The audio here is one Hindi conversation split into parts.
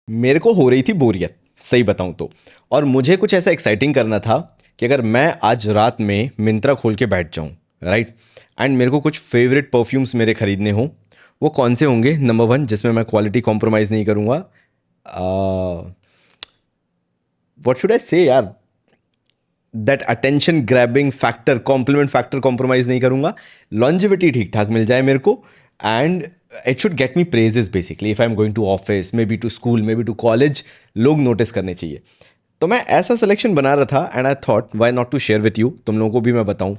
मेरे को हो रही थी बोरियत, सही बताऊं तो। और मुझे कुछ ऐसा एक्साइटिंग करना था कि अगर मैं आज रात में मिंत्रा खोल के बैठ जाऊं, राइट, एंड मेरे को कुछ फेवरेट परफ्यूम्स मेरे खरीदने हो, वो कौन से होंगे? नंबर वन, जिसमें मैं क्वालिटी कॉम्प्रोमाइज़ नहीं करूँगा। व्हाट शुड आई से यार, that attention grabbing factor, compliment factor compromise नहीं करूँगा। लॉन्जिविटी ठीक ठाक मिल जाए मेरे को, and it should get me praises basically if I am going to office, maybe to school, maybe to college, लोग नोटिस करने चाहिए। तो मैं ऐसा सिलेक्शन बना रहा था and I thought why not to share with you, तुम लोगों को भी मैं बताऊँ।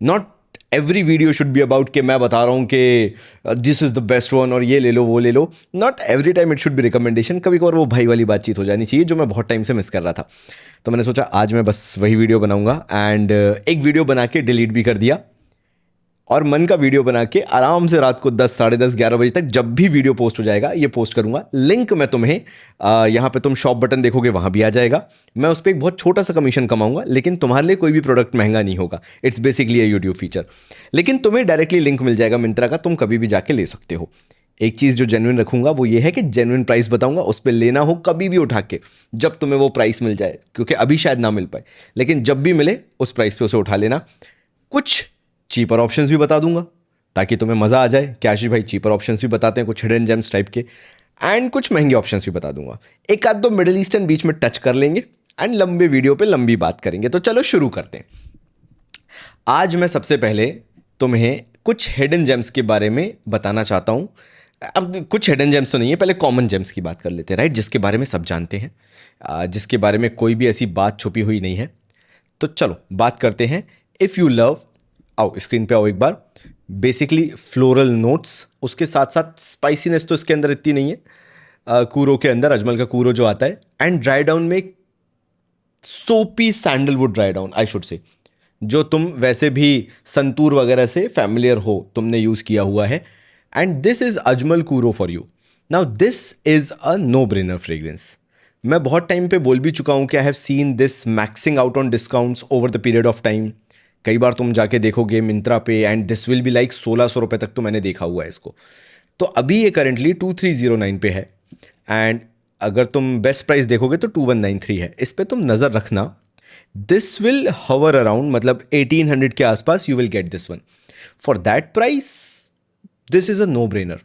Not every video should be about कि मैं बता रहा हूँ कि this is the best one और ये ले लो वो ले लो। Not every time it should be recommendation, कभी कभार वो भाई वाली बातचीत हो जानी चाहिए जो मैं बहुत टाइम से मिस कर रहा था। तो मैंने सोचा आज मैं बस वही वीडियो बनाऊंगा, एंड एक वीडियो बना के डिलीट भी कर दिया, और मन का वीडियो बना के आराम से रात को 10, साढ़े 10, 11 बजे तक जब भी वीडियो पोस्ट हो जाएगा ये पोस्ट करूंगा। लिंक मैं तुम्हें यहाँ पे तुम शॉप बटन देखोगे वहाँ भी आ जाएगा। मैं उस पर एक बहुत छोटा सा कमीशन कमाऊंगा, लेकिन तुम्हारे लिए कोई भी प्रोडक्ट महंगा नहीं होगा। It's basically a YouTube feature, लेकिन तुम्हें डायरेक्टली लिंक मिल जाएगा मिंत्रा का, तुम कभी भी जाके ले सकते हो। एक चीज़ जो जेन्युइन रखूंगा वो ये है कि जेन्युइन प्राइस बताऊंगा, उस पर लेना हो कभी भी उठा के, जब तुम्हें वो प्राइस मिल जाए, क्योंकि अभी शायद ना मिल पाए, लेकिन जब भी मिले उस प्राइस पे उसे उठा लेना। कुछ चीपर ऑप्शंस भी बता दूंगा ताकि तुम्हें मज़ा आ जाए कि आशीष भाई चीपर ऑप्शंस भी बताते हैं, कुछ हिडन जेम्स टाइप के, एंड कुछ महंगे ऑप्शंस भी बता दूंगा। एक आध दो मिडिल ईस्टर्न बीच में टच कर लेंगे, एंड लंबे वीडियो पे लंबी बात करेंगे। तो चलो शुरू करते हैं। आज मैं सबसे पहले तुम्हें कुछ हिडन जेम्स के बारे में बताना चाहता हूँ। अब कुछ हिडन जेम्स तो नहीं है, पहले कॉमन जेम्स की बात कर लेते हैं, राइट, जिसके बारे में सब जानते हैं, जिसके बारे में कोई भी ऐसी बात छुपी हुई नहीं है। तो चलो बात करते हैं। इफ़ यू लव, आओ स्क्रीन पे आओ एक बार। बेसिकली फ्लोरल नोट्स, उसके साथ साथ स्पाइसीनेस तो इसके अंदर इतनी नहीं है, कूरो के अंदर, अजमल का कूरो जो आता है, एंड ड्राई डाउन में सोपी sandalwood dry down I should say, जो तुम वैसे भी संतूर वगैरह से फैमिलियर हो, तुमने यूज़ किया हुआ है। And this is Ajmal Kuro for you. Now this is a no brainer fragrance. मैं बहुत टाइम पे बोल भी चुका हूँ कि I have seen this maxing out on discounts over the period of time. कई बार तुम जाके देखोगे मिंत्रा पे, and this will be like 1600 रुपये तक तो मैंने देखा हुआ है इसको। तो अभी ये करेंटली 2309 पे है, एंड अगर तुम बेस्ट प्राइस देखोगे तो 2193 है। इस पे तुम नज़र रखना। दिस विल हवर अराउंड, मतलब 1800 के आसपास you will get this one for that price. This is a no brainer.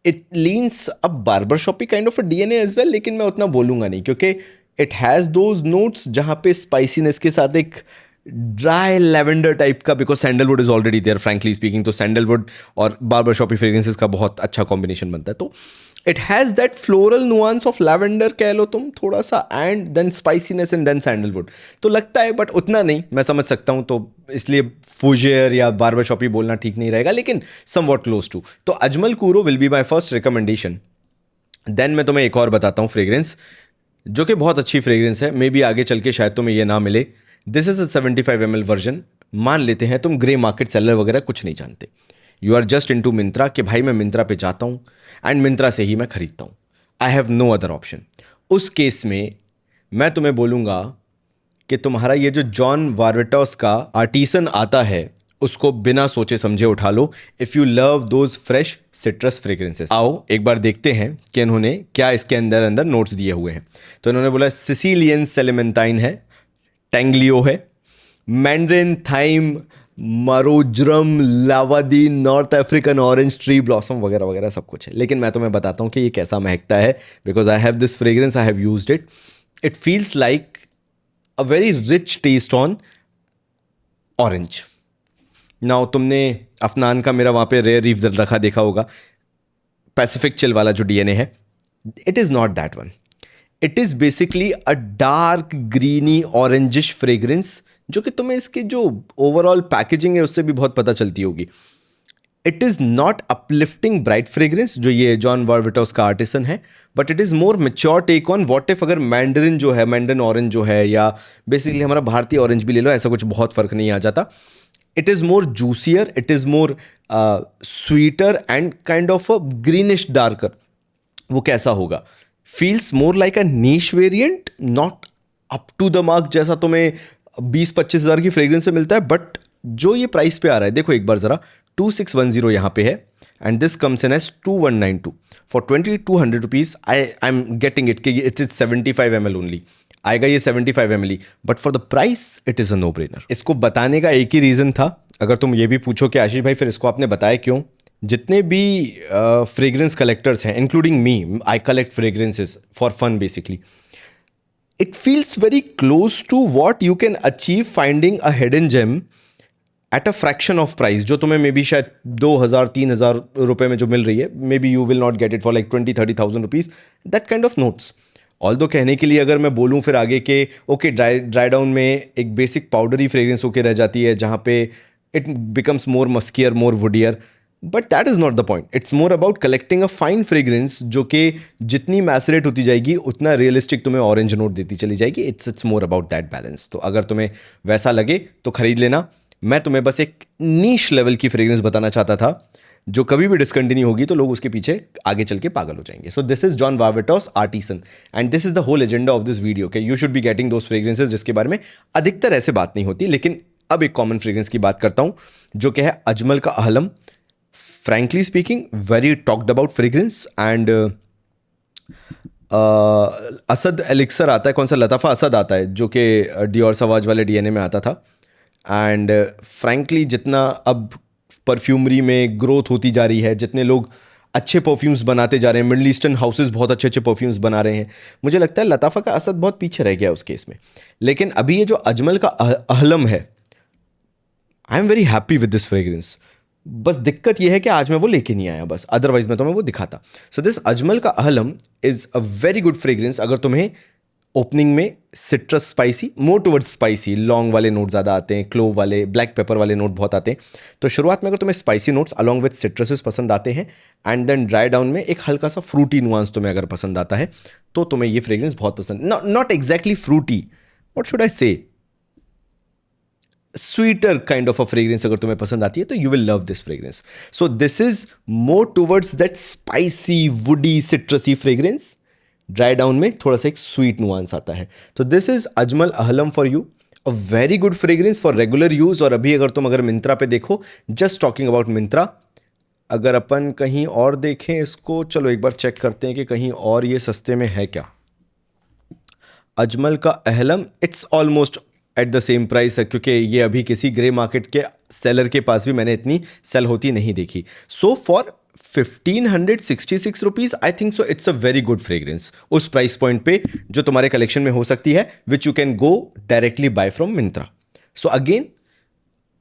It leans a barber shoppy kind of a DNA as well, लेकिन मैं उतना बोलूंगा नहीं, क्योंकि इट हैज़ दोज नोट्स जहाँ पे स्पाइसीनेस के साथ एक ड्राई लेवेंडर टाइप का, because sandalwood is already there frankly speaking, तो सैंडलवुड और बार्बर शॉपी फ्रेग्रेंसेस का बहुत अच्छा कॉम्बिनेशन बनता है। तो it has that floral nuance of lavender कह लो तुम थोड़ा सा, and then spiciness and then sandalwood तो लगता है, बट उतना नहीं, मैं समझ सकता हूँ। तो इसलिए फूजियर या बार्बर शॉपी बोलना ठीक नहीं रहेगा, लेकिन सम वॉट क्लोज टू। तो Ajmal Kuro will be my first recommendation. Then मैं तुम्हें एक और बताता हूँ फ्रेग्रेंस, जो कि बहुत अच्छी फ्रेग्रेंस है, मे बी आगे चल के शायद तुम्हें ये ना मिले। This is a 75 ml version. मान लेते हैं तुम ग्रे मार्केट सेलर वगैरह कुछ नहीं जानते, you are just into Myntra, कि भाई मैं मिंत्रा पे जाता हूँ एंड मिंत्रा से ही मैं खरीदता हूँ, I have no other option. उस केस में मैं तुम्हें बोलूँगा कि तुम्हारा ये जो जॉन वार्वेटॉस का आर्टिसन आता है, उसको बिना सोचे समझे उठा लो। If you love those fresh citrus fragrances. आओ एक बार देखते हैं कि इन्होंने क्या इसके अंदर अंदर नोट्स दिए हुए हैं। तो इन्होंने बोला सिसिलियन सेलेमेंटाइन है, टैंगलियो है, मैंड्रिन थाइम, मारोज्रम, लावादी, north African orange, tree blossom वगैरह वगैरह सब कुछ है। लेकिन मैं तुम्हें बताता हूँ कि ये कैसा महकता है, because I have this fragrance, I have used it. It feels like a very rich taste on orange. Now तुमने अफनान का मेरा वहाँ पे रेयर रीफ रखा देखा होगा, पैसिफिक चिल वाला जो डीएनए है, it is not that one. It is basically a dark greeny orangish fragrance, जो कि तुम्हें इसके जो ओवरऑल पैकेजिंग है उससे भी बहुत पता चलती होगी। It is not uplifting bright fragrance जो ये जॉन वार्विटॉस का आर्टिसन है, but it is more mature take on what if अगर मैंडरिन जो है, मैंडरिन ऑरेंज जो है, या बेसिकली हमारा भारतीय ऑरेंज भी ले लो, ऐसा कुछ बहुत फर्क नहीं आ जाता। It is more juicier, it is more sweeter and kind of a greenish darker. वो कैसा होगा? Feels more like a niche variant, not up to the mark जैसा तुम्हें 20-25 हज़ार की फ्रेग्रेंस से मिलता है, बट जो ये प्राइस पे आ रहा है, देखो एक बार ज़रा, 2610 यहाँ पे है, and this comes in as 2192. For 2200 rupees, I'm getting it कि it is 75 ml only. आएगा ये 75 ml ही, but for the price it is a no brainer. इसको बताने का एक ही रीज़न था. अगर तुम ये भी पूछो कि आशीष भाई फिर इसको आपने बताया क्यों, जितने भी फ्रेग्रेंस कलेक्टर्स हैं including me, I collect fragrances for fun basically. It feels very close to what you can achieve finding a hidden gem at a fraction of price, जो तुम्हें मे बी शायद 2,000-3,000 रुपए में जो मिल रही है, may be you will not gate it for like 20,000-30,000 rupees, that kind of notes. All दो कहने के लिए अगर मैं बोलूँ फिर आगे के ओके ड्राई डाउन में एक बेसिक पाउडरी फ्रेग्रेंस होके रह जाती है जहाँ पे it becomes more muskier, more woodier, but that is not the point. It's more about collecting a fine fragrance जो कि जितनी मैसरेट होती जाएगी उतना रियलिस्टिक तुम्हें ऑरेंज नोट देती चली जाएगी. It's more about that balance. तो अगर तुम्हें वैसा लगे तो खरीद लेना. मैं तुम्हें बस एक नीश लेवल की फ्रेग्रेंस बताना चाहता था जो कभी भी डिसकंटिन्यू होगी तो लोग उसके पीछे आगे चल के पागल हो जाएंगे. So this is John Varvatos Artisan and this is the whole agenda of this video कि you should be getting those fragrances जिसके बारे में अधिकतर ऐसे बात नहीं होती. लेकिन अब एक कॉमन फ्रेग्रेंस की बात करता हूं जो कि है अजमल का Ahlam. Frankly speaking very talked about fragrance. And Asad elixir आता है, कौन सा लताफ़ा असद आता है जो कि डियोर सवाज वाले डीएनए में आता था. एंड फ्रैंकली जितना अब परफ्यूमरी में ग्रोथ होती जा रही है, जितने लोग अच्छे परफ्यूम्स बनाते जा रहे हैं, मिडल ईस्टर्न हाउसेस बहुत अच्छे अच्छे परफ्यूम्स बना रहे हैं, मुझे लगता है लताफ़ा का असद बहुत पीछे रह गया उस केस में. लेकिन अभी ये जो अजमल का अहलम है, I am very happy with this fragrance. बस दिक्कत यह है कि आज मैं वो लेके नहीं आया, बस अदरवाइज मैं तुम्हें वो दिखाता. सो दिस अजमल का Ahlam is a very good fragrance. अगर तुम्हें ओपनिंग में citrus spicy, more towards spicy, लौंग वाले नोट ज़्यादा आते हैं, क्लोव वाले, ब्लैक पेपर वाले नोट बहुत आते हैं, तो शुरुआत में अगर तुम्हें spicy notes along with citruses पसंद आते हैं एंड देन ड्राई डाउन में एक हल्का सा फ्रूटी नुआंस तुम्हें अगर पसंद आता है तो तुम्हें ये फ्रेग्रेंस बहुत पसंद. Not exactly fruity, what should I say, sweeter kind of a fragrance अगर तुम्हें पसंद आती है तो you will love this fragrance. So this is more towards that spicy woody citrusy fragrance. Dry down में थोड़ा सा एक स्वीट नुआंस आता है. तो this is Ajmal Ahlam for you, a very good fragrance for regular use. और अभी अगर मिंत्रा पे देखो, जस्ट टॉकिंग अबाउट मिंत्रा, अगर अपन कहीं और देखें इसको, चलो एक बार चेक करते हैं कि कहीं और ये सस्ते में है क्या. अजमल का Ahlam it's almost at the same price है, क्योंकि ये अभी किसी ग्रे मार्केट के सेलर के पास भी मैंने इतनी सेल होती नहीं देखी. So for 1566 rupees I think so it's a very good fragrance उस प्राइस पॉइंट पे जो तुम्हारे कलेक्शन में हो सकती है, which you can go directly buy from Myntra. So again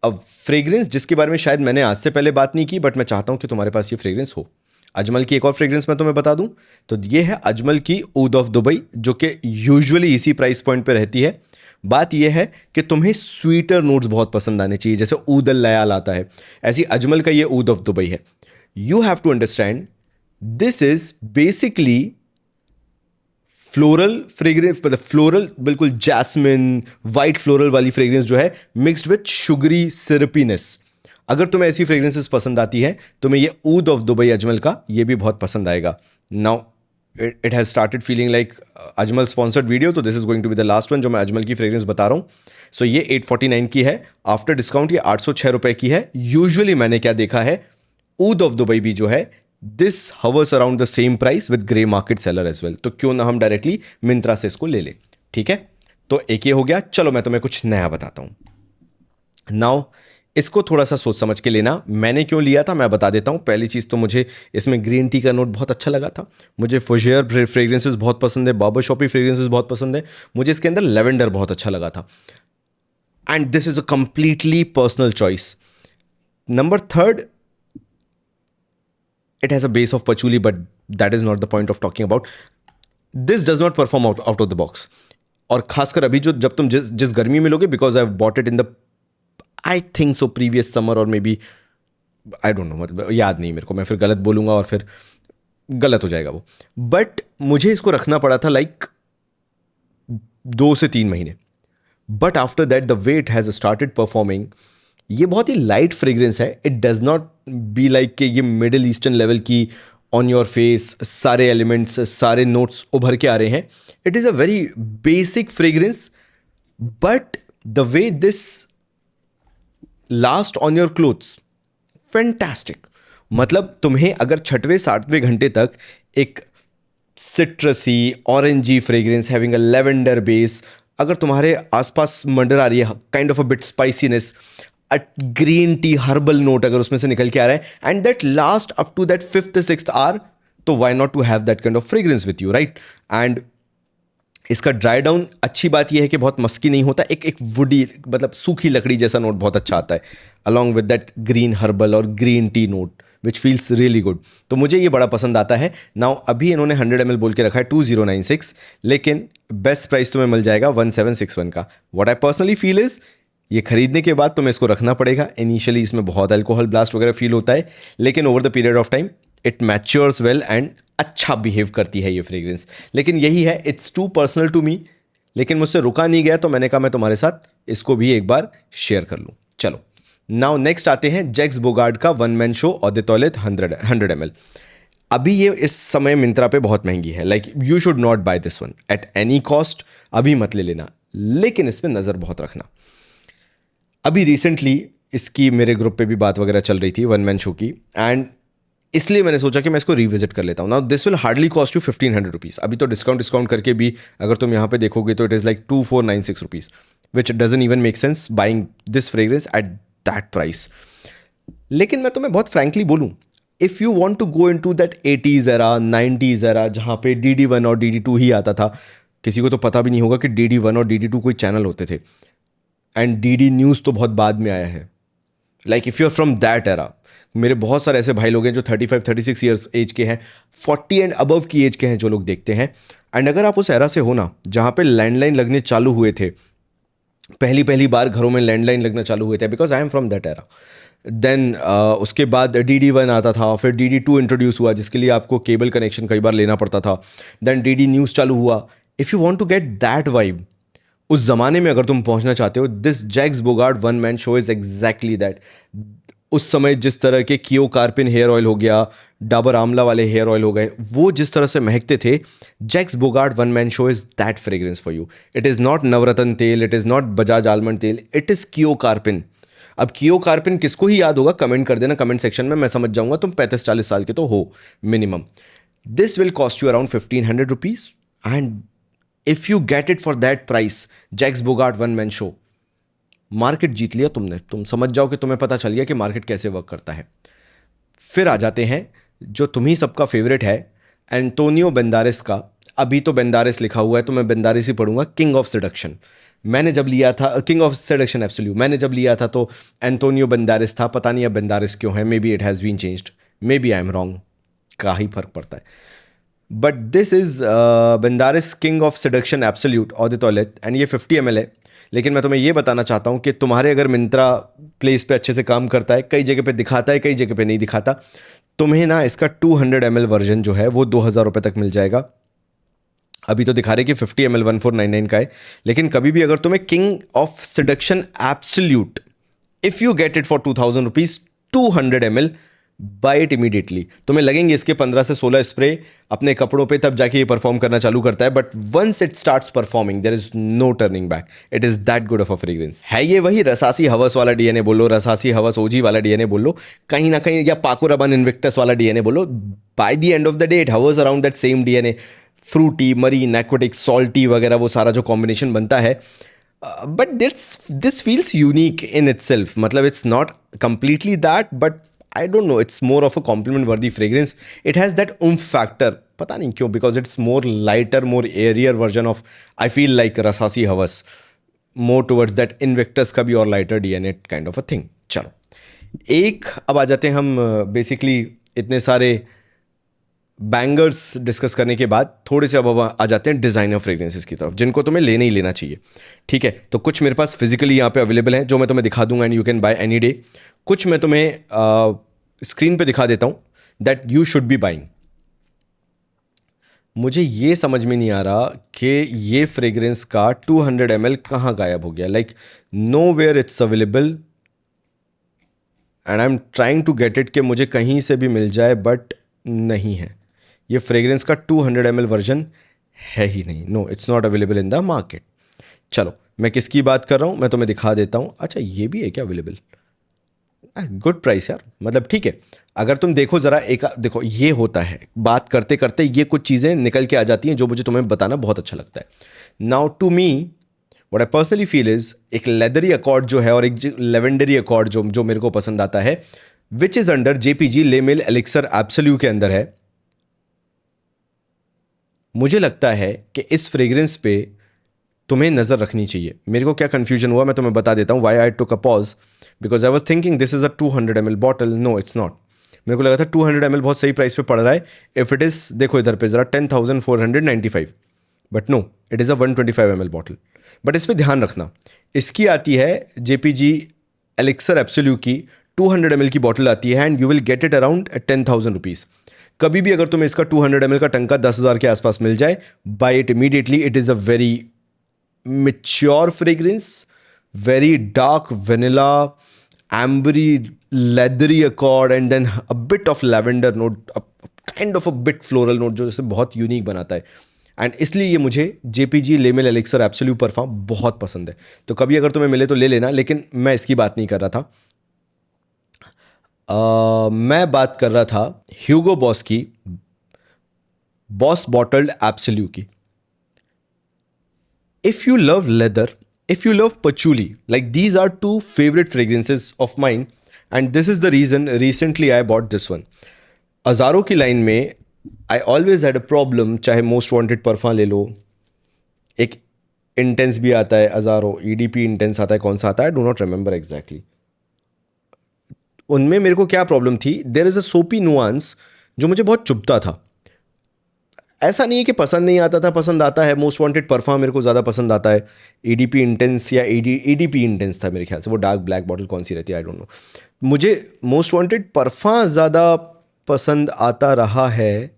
a fragrance जिसके बारे में शायद मैंने आज से पहले बात नहीं की, बट मैं चाहता हूं कि तुम्हारे पास ये फ्रेग्रेंस हो. अजमल की एक और फ्रेग्रेंस मैं तुम्हें बता दूं तो ये है अजमल की ऊद ऑफ दुबई, जो कि यूजुअली इसी प्राइस पॉइंट पे रहती है. बात यह है कि तुम्हें स्वीटर नोट्स बहुत पसंद आने चाहिए, जैसे ऊद अल लयाल आता है, ऐसी अजमल का ये ऊद ऑफ दुबई है. You have to understand this is basically floral fragrance, मतलब फ्लोरल बिल्कुल जैस्मिन वाइट फ्लोरल वाली फ्रेग्रेंस जो है मिक्स्ड विथ शुगरी सिरपीनेस. अगर तुम्हें ऐसी फ्रेग्रेंसेस पसंद आती है तो मैं ये ऊद ऑफ दुबई अजमल का ये भी बहुत पसंद आएगा. Now it has started feeling like Ajmal sponsored video, तो this is going to be the last one जो मैं अजमल की फ्रेग्रेंस बता रहा हूँ. सो ये 849 की है, आफ्टर डिस्काउंट ये 806 रुपए की है. यूजुअली मैंने क्या देखा है, ऊद ऑफ दुबई भी जो है this hovers around the same price with grey market seller as well. तो क्यों ना हम डायरेक्टली मिंत्रा से इसको ले लें. ठीक है, तो एक ये हो गया. चलो मैं तुम्हें कुछ नया बताता हूँ. नाउ इसको थोड़ा सा सोच समझ के लेना. मैंने क्यों लिया था मैं बता देता हूँ. पहली चीज़ तो मुझे इसमें ग्रीन टी का नोट बहुत अच्छा लगा था. मुझे फुजियर फ्रेग्रेंसेस बहुत पसंद है, बाबर शॉपी फ्रेग्रेंसेस बहुत पसंद है. मुझे इसके अंदर लेवेंडर बहुत अच्छा लगा था. And this is a completely personal choice. Number third, it has a base of patchouli, but that is not the point of talking about. This does not perform out of the box. और खासकर अभी जो जब तुम जिस गर्मी में लोगे, because I bought it in the I think so previous summer और maybe I don't know, मतलब याद नहीं मेरे को, मैं फिर गलत बोलूंगा और फिर गलत हो जाएगा वो. बट मुझे इसको रखना पड़ा था लाइक 2 से 3 महीने. But after that the way it has started performing, ये बहुत ही लाइट फ्रेग्रेंस है. It does not be like कि ये मिडिल ईस्टर्न लेवल की ऑन योर फेस सारे एलिमेंट्स सारे नोट्स उभर के आ रहे हैं. It is a very basic fragrance, but the way this last on your clothes fantastic. मतलब तुम्हें अगर छठवें सातवें घंटे तक एक सिट्रसी orangey fragrance having a lavender base अगर तुम्हारे आसपास मंडर आ रही है, kind of a bit spiciness, a green tea herbal note अगर उसमें से निकल के आ रहा है, and that last up to that fifth sixth hour, तो why not to have that kind of fragrance with you, right? And इसका ड्राई डाउन अच्छी बात यह है कि बहुत मस्की नहीं होता, एक वुडी मतलब सूखी लकड़ी जैसा नोट बहुत अच्छा आता है along with that green herbal और green tea note which feels really good. तो मुझे ये बड़ा पसंद आता है। नाउ अभी इन्होंने 100 ml बोल के रखा है 2096, लेकिन बेस्ट प्राइस तुम्हें मिल जाएगा 1761 का। What I personally feel is ये खरीदने के बाद तुम्हें इसको रखना पड़ेगा। इनिशियली इसमें बहुत अल्कोहल ब्लास्ट वगैरह फील होता है, लेकिन over the period of time it matures well and अच्छा बिहेव करती है ये फ्रेग्रेंस। लेकिन यही है, it's too personal to me, लेकिन मुझसे रुका नहीं गया तो मैंने कहा मैं तुम्हारे साथ इसको भी एक बार शेयर कर लूँ। चलो नाउ नेक्स्ट आते हैं जैक्स बोगार्ड का वन मैन शो और द टॉयलेट 100 ml। अभी ये इस समय मिंत्रा पे बहुत महंगी है, like you should not buy this one at any cost, अभी मत ले लेना, लेकिन इस पर नज़र बहुत रखना। अभी रिसेंटली इसकी मेरे ग्रुप पे भी बात वगैरह चल रही थी वन मैन शो की, एंड इसलिए मैंने सोचा कि मैं इसको रिविजिट कर लेता हूँ। Now this will hardly cost you 1500 rupees. अभी तो डिस्काउंट करके भी अगर तुम यहाँ पे देखोगे तो it is like 2496 rupees, which doesn't even make sense buying this fragrance at that price. लेकिन मैं तुम्हें बहुत फ्रैंकली बोलूँ, if you want to go into that 80s era 90s era जहाँ पे DD1 और DD2 ही आता था, किसी को तो पता भी नहीं होगा कि DD1 और DD2 कोई चैनल होते थे, एंड DD न्यूज़ तो बहुत बाद में आया है। Like if you are from that era, मेरे बहुत सारे ऐसे भाई लोग हैं जो 35-36 ईयर्स एज के हैं, 40 एंड अबव की एज के हैं जो लोग देखते हैं। एंड अगर आप उस एरा से हो ना जहाँ पे लैंडलाइन लगने चालू हुए थे, पहली पहली बार घरों में लैंडलाइन लगना चालू हुए थे, because I am from that era. Then उसके बाद DD1 आता था, फिर DD2 इंट्रोड्यूस हुआ जिसके लिए आपको केबल कनेक्शन कई बार लेना पड़ता था, देन DD न्यूज़ चालू हुआ। If you want to get that vibe, उस जमाने में अगर तुम पहुंचना चाहते हो, this Jacques Bogart one man show is exactly that. उस समय जिस तरह के कियो कार्पिन हेयर ऑयल हो गया, डाबर आंवला वाले हेयर ऑयल हो गए, वो जिस तरह से महकते थे, Jacques Bogart one man show is that fragrance for you. It is not Navratna तेल, it is not Bajaj almond तेल, इट इज़ कियो कार्पिन। अब कियो कार्पिन किसको ही याद होगा, कमेंट कर देना कमेंट सेक्शन में, मैं समझ जाऊंगा तुम 35-40 साल के तो हो minimum. This will cost you around 1500 rupees, and if you get it for that price, Jacques Bogart one man Show, market जीत लिया तुमने। तुम समझ जाओ कि तुम्हें पता चल गया कि मार्केट कैसे वर्क करता है। फिर आ जाते हैं जो तुम्ही सबका फेवरेट है, एंटोनियो बेंदारेस का। अभी तो बेंदारेस लिखा हुआ है तो मैं बेंदारेस ही पढ़ूंगा, किंग ऑफ सेडक्शन। मैंने जब लिया था किंग ऑफ सेडक्शन एब्सोल्यूट, मैंने जब लिया था तो एंटोनियो बेंदारेस था, पता नहीं अब बेंदारेस क्यों है, maybe it has been changed, maybe I am wrong, का ही फर्क पड़ता है। But this is Banderas king of seduction absolute और द टॉयलेट, एंड ये 50 ml है। लेकिन मैं तुम्हें ये बताना चाहता हूँ कि तुम्हारे अगर मिंत्रा प्लेस पे अच्छे से काम करता है, कई जगह पे दिखाता है, कई जगह पे नहीं दिखाता, तुम्हें ना इसका 200 ml वर्जन जो है वो 2000 रुपये तक मिल जाएगा। अभी तो दिखा रहे कि 50 ml 1499 का है, लेकिन कभी भी अगर तुम्हें king of seduction absolute, if you get it for 2000 rupees 200 ml, buy it immediately. तुम्हें लगेंगे इसके 15 से 16 स्प्रे अपने कपड़ों पे, तब जाके ये परफॉर्म करना चालू करता है, but once it starts performing there is no turning back. It is that good of a fragrance. है ये वही रसासी हवस वाला डीएनए बोलो, रसासी हवस ओजी वाला डीएनए बोलो, कहीं ना कहीं, या पाको रबन इन्विक्टस वाला डीएनए बोलो, by the end of the day it hovers around that same DNA. Fruity, marine, aquatic, salty वगैरह वो सारा जो कॉम्बिनेशन बनता है, but this feels unique in itself. मतलब it's not completely that, but I don't know, it's more of a compliment worthy fragrance. It has that oomph factor, पता नहीं क्यों, because it's more lighter, more airier version of, I feel like रसासी हवस, more towards that Invictus का भी और lighter DNA kind of a thing। चलो एक अब आ जाते हैं हम बेसिकली इतने सारे बैंगर्स डिस्कस करने के बाद थोड़े से अब आ जाते हैं डिज़ाइनर फ्रेग्रेंसेस की तरफ, जिनको तुम्हें लेना ही लेना चाहिए। ठीक है, तो कुछ मेरे पास फिजिकली यहाँ पे अवेलेबल हैं जो मैं तुम्हें दिखा दूंगा, and you can by any day. कुछ मैं तुम्हें स्क्रीन पे दिखा देता हूँ that you should B buying. मुझे ये समझ में नहीं आ रहा कि ये फ्रेग्रेंस का 200 ml कहाँ गायब हो गया, like nowhere it's available, and I am trying to get it कि मुझे कहीं से भी मिल जाए, बट नहीं है। ये फ्रेग्रेंस का 200 ml वर्जन है ही नहीं, no it's not available in the market. चलो मैं किसकी बात कर रहा हूँ मैं तुम्हें दिखा देता हूँ। अच्छा ये भी है क्या अवेलेबल? गुड प्राइस यार, मतलब ठीक है। अगर तुम देखो ज़रा, एक देखो ये होता है, बात करते करते ये कुछ चीज़ें निकल के आ जाती हैं जो मुझे तुम्हें बताना बहुत अच्छा लगता है। Now to me what I personally feel is, एक लेदरी अकॉर्ड जो है और एक लेवेंडरी अकॉर्ड जो जो मेरे को पसंद आता है, विच इज अंडर जेपीजी ले मिल एलिक्सर एब्सोल्यू के अंदर है। मुझे लगता है कि इस फ्रेग्रेंस पे तुम्हें नज़र रखनी चाहिए। मेरे को क्या कन्फ्यूजन हुआ मैं तुम्हें बता देता हूँ, why I took a pause, because I was thinking this is a 200 ml bottle, no it's not. मेरे को लगा था 200 ml बहुत सही प्राइस पे पड़ रहा है, इफ इट इज़, देखो इधर पे ज़रा 10,495, but no, it is a 125 ml bottle. But इस पर ध्यान रखना, इसकी आती है जेपीजी एलिक्सर एब्सोल्यू की 200 ml की बॉटल आती है, and you will get it around 10,000 rupees. कभी भी अगर तुम्हें इसका 200 ml का टंका 10,000 के आसपास मिल जाए, buy it immediately, it is a very mature fragrance, very dark vanilla, ambery, leathery accord, and then a bit of lavender note, kind of a bit floral note जो इसे बहुत यूनिक बनाता है। एंड इसलिए ये मुझे जेपीजी लेमल एलिक्सर एब्सोल्यूट परफ्यूम बहुत पसंद है। तो कभी अगर तुम्हें मिले तो ले लेना, लेकिन मैं इसकी बात नहीं कर रहा था। मैं बात कर रहा था ह्यूगो बॉस की बॉस बॉटल्ड एब्सोल्यूट की। If you love leather, if you love patchouli, like these are two favorite fragrances of mine, and this is the reason recently I bought this one. अजारो की लाइन में I always had a problem, चाहे मोस्ट वांटेड परफ्यूम ले लो, एक इंटेंस भी आता है अजारो, ईडीपी इंटेंस आता है, कौन सा आता है, डू नॉट रिमेंबर एग्जैक्टली। उनमें मेरे को क्या प्रॉब्लम थी, देर इज़ अ सोपी नुआंस जो मुझे बहुत चुभता था। ऐसा नहीं है कि पसंद नहीं आता था, पसंद आता है। मोस्ट वांटेड परफ्यूम मेरे को ज़्यादा पसंद आता है, ईडीपी इंटेंस या ईडीपी इंटेंस था मेरे ख्याल से, वो डार्क ब्लैक बॉटल कौन सी रहती है आई डोंट नो। मुझे मोस्ट वांटेड परफ्यूम ज़्यादा पसंद आता रहा है।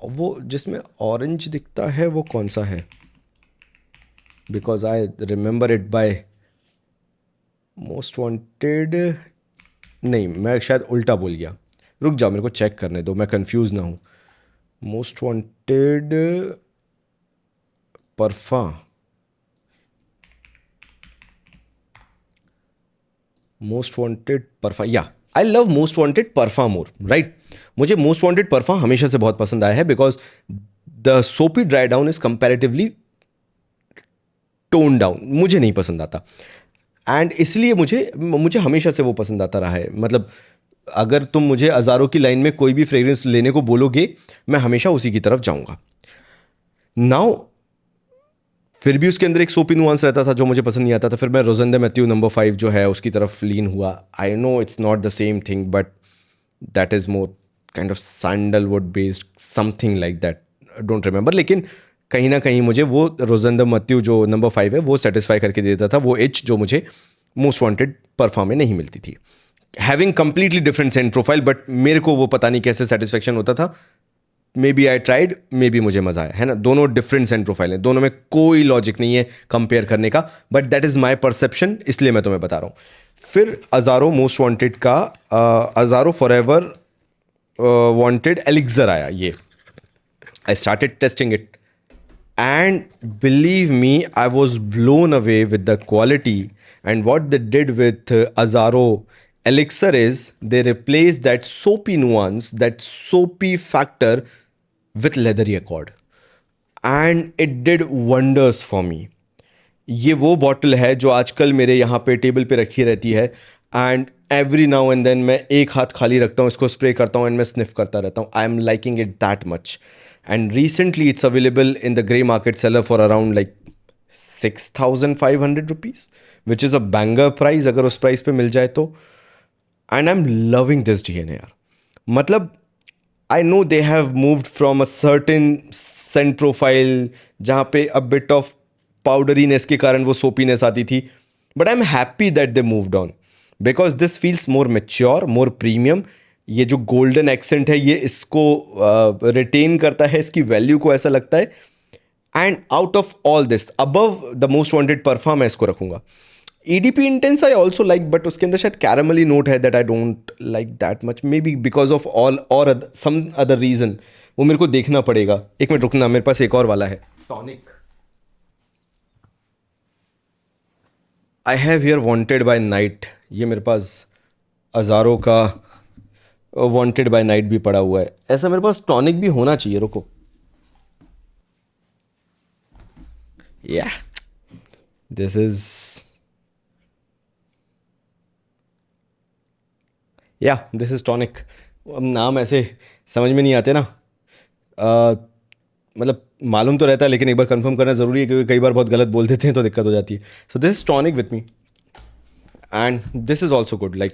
वो जिसमें ऑरेंज दिखता है वो कौन सा है, because I remember it by most wanted. नहीं, मैं शायद उल्टा बोल गया, रुक जाओ मेरे को चेक करने दो, मैं कंफ्यूज ना हूँ। Most wanted perfume, most wanted perfume, या I love most wanted perfume more, right. मुझे मोस्ट वांटेड परफ्यूम हमेशा से बहुत पसंद आया है, because the soapy dry down is comparatively tone down, मुझे नहीं पसंद आता। एंड इसलिए मुझे मुझे हमेशा से वो पसंद आता रहा है। मतलब अगर तुम मुझे अजारों की लाइन में कोई भी फ्रेग्रेंस लेने को बोलोगे, मैं हमेशा उसी की तरफ जाऊंगा। नाउ फिर भी उसके अंदर एक सोपी नुआंस रहता था जो मुझे पसंद नहीं आता था, फिर मैं रोजेंडे मैथ्यू नंबर 5 जो है उसकी तरफ लीन हुआ। I know it's not the same thing, but that is more kind of sandalwood based, something like that, don't remember. लेकिन कहीं ना कहीं मुझे वो रोजेंडे मैथ्यू जो नंबर 5 है वो सेटिस्फाई करके देता था, वो एच जो मुझे मोस्ट वांटेड परफ्यूम में नहीं मिलती थी। Having completely different scent profile, but मेरे को वो पता नहीं कैसे सेटिस्फेक्शन होता था। Maybe I tried, maybe मुझे मजा आया, है ना। दोनों डिफरेंट सेंट प्रोफाइल है, दोनों में कोई लॉजिक नहीं है कंपेयर करने का, but that is my perception, इसलिए मैं तुम्हें बता रहा हूँ। फिर अजारो मोस्ट वांटेड का Azzaro forever wanted elixir आया। ये I started testing it, and believe me I was blown away with the quality. And what they did with Azzaro elixir is they replace that soapy nuance, that soapy factor with leathery accord, and it did wonders for me. ये वो बॉटल है जो आजकल मेरे यहाँ पे टेबल पे रखी रहती है, and every now and then मैं एक हाथ खाली रखता हूँ, इसको स्प्रे करता हूँ एंड मैं स्निफ करता रहता हूँ। I am liking it that much, and recently it's available in the grey market seller for around like 6,500 rupees, which is a banger price अगर उस प्राइस पे मिल जाए तो। And I am loving this DNA यार। मतलब I know they have moved from a certain Saint profile जहाँ पे अ बिट ऑफ पाउडरीनेस के कारण वो सोपीनेस आती थी, but I am happy that they moved on, because this feels more mature, more premium. ये जो गोल्डन एक्सेंट है ये इसको रिटेन करता है, इसकी वैल्यू को ऐसा लगता है। And out of all this, above the most wanted perfume मैं इसको रखूंगा। EDP intense I also like, but उसके अंदर शायद कैरामली नोट है that I don't like that much, may be because of all और सम अदर रीजन, वो मेरे को देखना पड़ेगा। एक मिनट रुकना, मेरे पास एक और वाला है tonic. I have here wanted by night, ये मेरे पास अजारो का वांटेड बाय नाइट भी पड़ा हुआ है। ऐसा मेरे पास टॉनिक भी होना चाहिए, रुको। या दिस इज, या दिस इज टॉनिक। नाम ऐसे समझ में नहीं आते ना। अ, मतलब मालूम तो रहता है, लेकिन एक बार कंफर्म करना ज़रूरी है, क्योंकि कई बार बहुत गलत बोल देते हैं तो दिक्कत हो जाती है। सो this is tonic with me, and this is also good. Like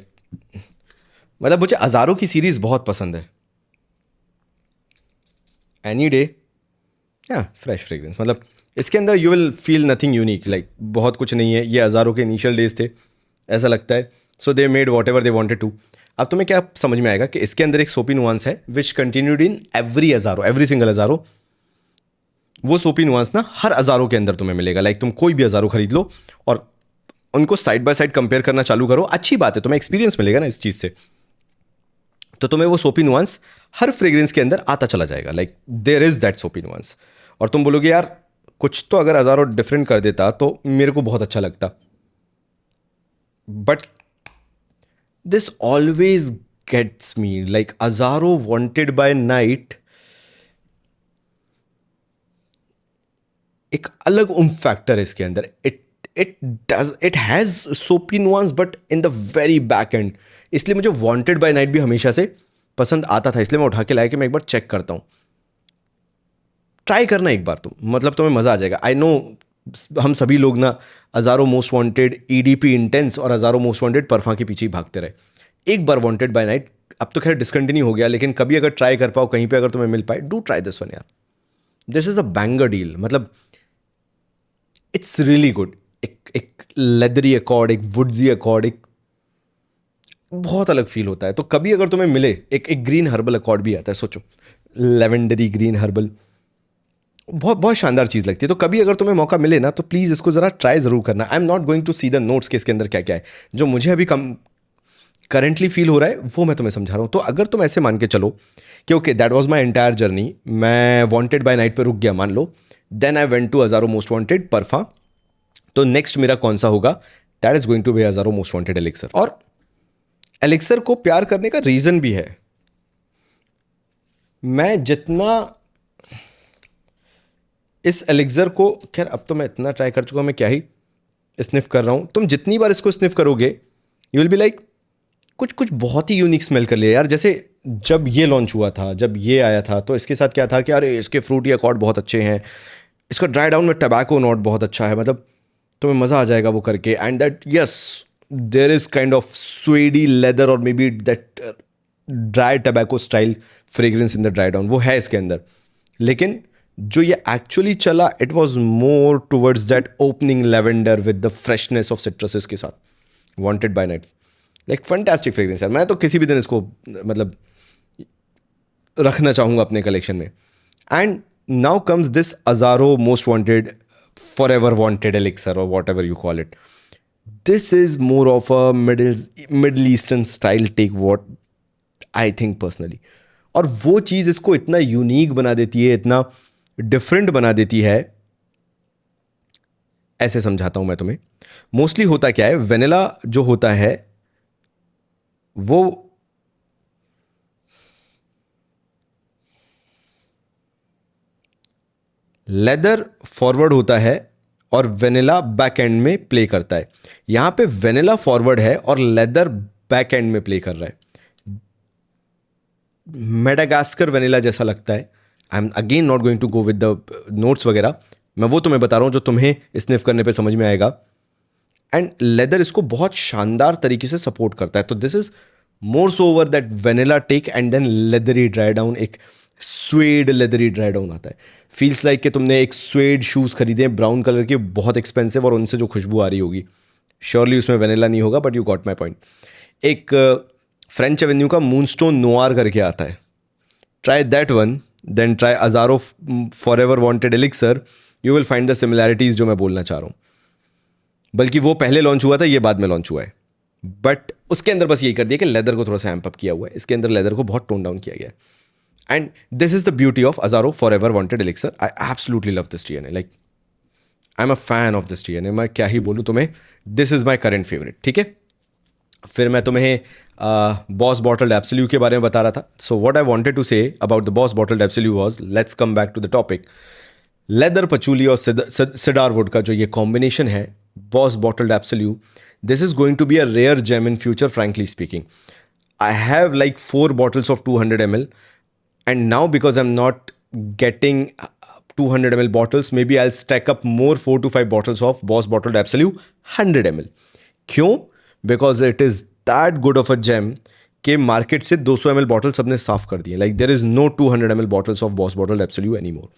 मतलब मुझे हज़ारों की सीरीज़ बहुत पसंद है। एनी डे, या फ्रेश फ्रेग्रेंस, मतलब इसके अंदर you will feel nothing unique, like बहुत कुछ नहीं है। ये हज़ारों के इनिशियल डेज थे, ऐसा लगता है। So they made whatever they wanted to. अब तुम्हें क्या समझ में आएगा कि इसके अंदर एक सोपी नुआंस है विच कंटिन्यूड इन एवरी हज़ारों, एवरी सिंगल हज़ारों। वो सोपी नुआंस ना हर हज़ारों के अंदर तुम्हें मिलेगा। लाइक तुम कोई भी हज़ारों खरीद लो और उनको साइड बाय साइड कंपेयर करना चालू करो, अच्छी बात है, तुम्हें एक्सपीरियंस मिलेगा ना इस चीज़ से। तो तुम्हें वो सोपी नुआंस हर फ्रेग्रेंस के अंदर आता चला जाएगा। लाइक देयर इज दैट सोपी नुआंस। और तुम बोलोगे यार कुछ तो अगर हज़ारों डिफरेंट कर देता तो मेरे को बहुत अच्छा लगता, but this always gets me. Like हज़ारों वांटेड बाय नाइट एक अलग फैक्टर है इसके अंदर। It has soapy nuance but in the very back end. इसलिए मुझे वांटेड बाय नाइट भी हमेशा से पसंद आता था, इसलिए मैं उठा के लाया कि मैं एक बार चेक करता हूँ। ट्राई करना एक बार तुम, मतलब तुम्हें मज़ा आ जाएगा। आई नो हम सभी लोग ना हज़ारों मोस्ट वांटेड ईडीपी इंटेंस और हज़ारों मोस्ट वांटेड परफा के पीछे ही भागते रहे। एक बार वांटेड बाय नाइट, अब तो खैर डिसकंटिन्यू हो गया, लेकिन कभी अगर ट्राई कर पाओ कहीं पे, अगर तुम्हें मिल पाए, डू ट्राई दिस वन यार। This is a banger deal. मतलब इट्स रियली गुड। एक लेदरी अकॉर्ड, एक वुड्जी अकॉर्ड, एक बहुत अलग फील होता है। तो कभी अगर तुम्हें मिले, एक ग्रीन हर्बल अकॉर्ड भी आता है, सोचो, लेवेंडरी ग्रीन हर्बल, बहुत बहुत शानदार चीज़ लगती है। तो कभी अगर तुम्हें मौका मिले ना, तो प्लीज़ इसको ज़रा ट्राई ज़रूर करना। I am not going to see the notes के इसके अंदर क्या क्या है। जो मुझे अभी कम करंटली फील हो रहा है वो मैं तुम्हें समझा रहा हूँ। तो अगर तुम ऐसे मान के चलो कि okay that was my entire journey, मैं वांटेड बाय नाइट पे रुक गया मान लो, then I went to Azzaro most wanted parfum, तो नेक्स्ट मेरा कौन सा होगा? That is going to be Azzaro most wanted elixir. और एलिक्सर को प्यार करने का रीज़न भी है। मैं जितना इस एलिक्सर को, खैर अब तो मैं इतना ट्राई कर चुका हूं, मैं क्या ही स्निफ कर रहा हूं। तुम जितनी बार इसको स्निफ करोगे यू विल बी लाइक कुछ कुछ बहुत ही यूनिक स्मेल कर लिया यार। जैसे जब ये लॉन्च हुआ था, जब ये आया था, तो इसके साथ क्या था कि अरे इसके फ्रूटी अकॉर्ड बहुत अच्छे हैं, इसका ड्राई डाउन में टबैको नोट बहुत अच्छा है, मतलब तुम्हें मज़ा आ जाएगा वो करके। And that yes, there is kind of suede leather और maybe that dry tobacco style fragrance in the dry down, वो है इसके अंदर। लेकिन जो ये एक्चुअली चला, it was more towards that opening lavender with the freshness of citruses के साथ, wanted by night. Like fantastic fragrance यार। मैं तो किसी भी दिन इसको मतलब रखना चाहूँगा अपने कलेक्शन में। And now comes this Azzaro most wanted forever wanted elixir और whatever you call it. This is more of a middle eastern style take, what I think personally. और वो चीज़ इसको इतना यूनिक बना देती है, इतना डिफरेंट बना देती है। ऐसे समझाता हूं मैं तुम्हें। मोस्टली होता क्या है, वेनिला जो होता है वो लेदर फॉरवर्ड होता है और वेनिला बैक एंड में प्ले करता है। यहां पे वेनिला फॉरवर्ड है और लेदर बैक एंड में प्ले कर रहा है। मेडागास्कर वेनिला जैसा लगता है। I am again not going to go with the notes वगैरह, मैं वो तुम्हें बता रहा हूं जो तुम्हें स्निफ करने पे समझ में आएगा। एंड लेदर इसको बहुत शानदार तरीके से सपोर्ट करता है। तो this is more so over that vanilla take and then leathery dry down, एक स्वेड लेदरी ड्राई डाउन आता है। फील्स लाइक कि तुमने एक स्वेड शूज़ खरीदे ब्राउन कलर के, बहुत एक्सपेंसिव, और उनसे जो खुशबू आ रही होगी, श्योरली उसमें वेनिला नहीं होगा, but you got my point. एक फ्रेंच एवेन्यू का मूनस्टोन नोआर करके आता है, try that one, then try Azzaro forever wanted elixir, you will find the similarities जो मैं बोलना चाह रहा हूँ। बल्कि वो पहले लॉन्च हुआ था, ये बाद में लॉन्च हुआ है, बट उसके अंदर बस यही कर दिया कि लेदर को थोड़ा सा एम्प अप किया हुआ है। इसके अंदर लेदर को बहुत टोन डाउन किया गया है। And this is the beauty of Azzaro forever wanted elixir. I absolutely love this DNA, like I am a fan of this DNA. मैं क्या ही बोलूँ तुम्हें, this is my current favourite. ठीक है, फिर मैं तुम्हें बॉस बॉटल्ड एब्सोल्यूट के बारे में बता रहा था. So what I wanted to say about the Boss Bottled Absolute was, let's come back to the topic. Leather patchouli और सिडार वुड का जो ये कॉम्बिनेशन है, Boss Bottled Absolute, this is going to be a rare gem in future, frankly speaking. I have like 4 bottles of 200 ml, and now because I'm not getting 200 ml bottles, maybe I'll stack up more 4 to 5 bottles of Boss Bottled Absolute 100 ml. क्यों? Because it is that good of a gem कि मार्केट से 200 ml बॉटल सबने साफ कर दिए. Like there is no 200 ml bottles of Boss Bottle Absolute any more.